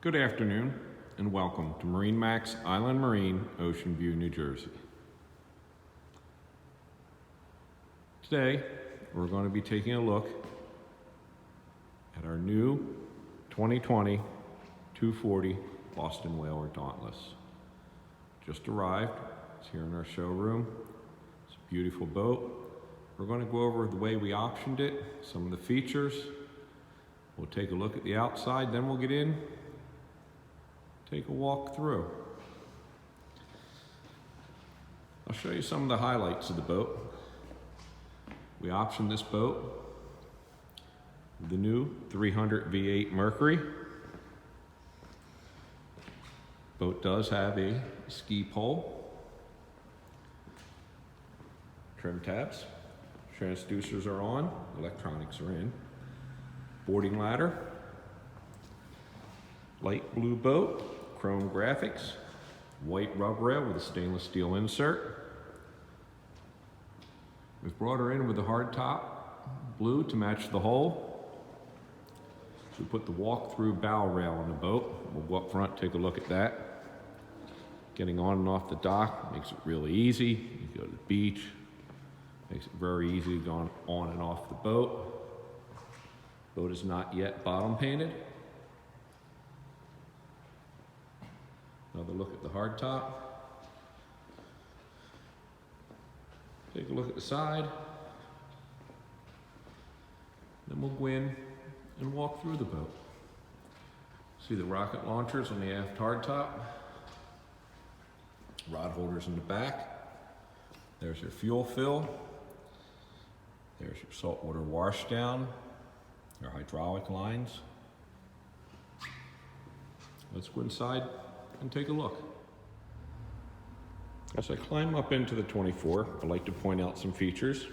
Good afternoon and welcome to MarineMax Island Marine, Ocean View, New Jersey. Today, we're going to be taking a look at our new 2020 240 Boston Whaler Dauntless. Just arrived, it's here in our showroom. It's a beautiful boat. We're going to go over the way we optioned it, some of the features. We'll take a look at the outside, then we'll get in, take a walk through. I'll show you some of the highlights of the boat. We optioned this boat with the new 300 V8 Mercury. Boat does have a ski pole, trim tabs, transducers are on, electronics are in, boarding ladder, light blue boat, chrome graphics, white rub rail with a stainless steel insert. We've brought her in with the hard top blue to match the hull. So we put the walk-through bow rail on the boat. We'll go up front, take a look at that. Getting on and off the dock makes it really easy. You go to the beach, makes it very easy to go on and off the boat. Boat is not yet bottom painted. Another look at the hardtop. Take a look at the side. Then we'll go in and walk through the boat. See the rocket launchers on the aft hardtop. Rod holders in the back. There's your fuel fill. There's your saltwater washdown. Your hydraulic lines. Let's go inside and take a look. As I climb up into the 24, I'd like to point out some features.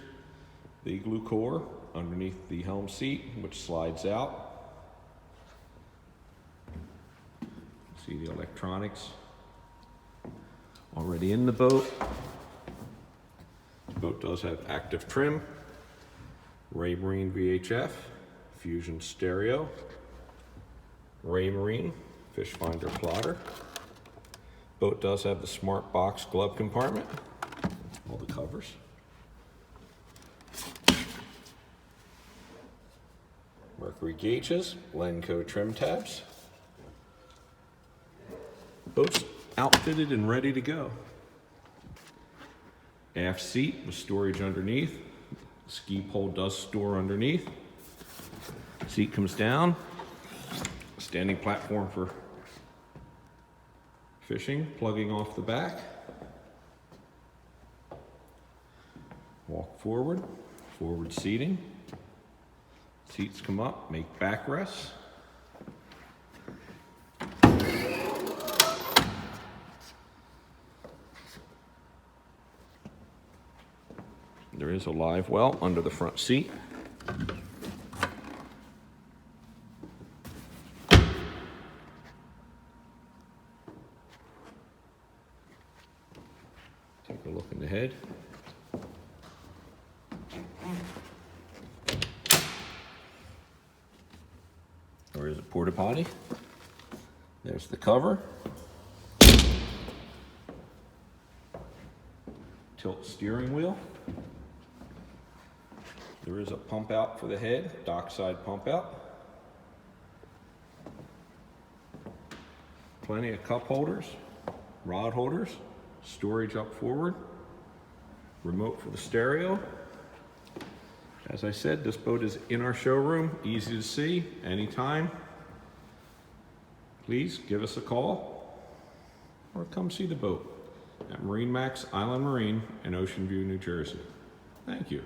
The igloo core underneath the helm seat, which slides out. See the electronics already in the boat. The boat does have active trim, Raymarine VHF, Fusion stereo, Raymarine fish finder plotter. Boat does have the smart box glove compartment, all the covers. Mercury gauges, Lenco trim tabs. Boat's outfitted and ready to go. Aft seat with storage underneath. Ski pole does store underneath. Seat comes down. Standing platform for fishing, plugging off the back. Walk forward, forward seating. Seats come up, make backrests. There is a live well under the front seat. Take a look in the head. There is a porta potty. There's the cover. Tilt steering wheel. There is a pump out for the head, dockside pump out. Plenty of cup holders, rod holders, storage up forward, remote for the stereo. As I said, this boat is in our showroom, easy to see, anytime. Please give us a call or come see the boat at MarineMax Island Marine in Ocean View, New Jersey. Thank you.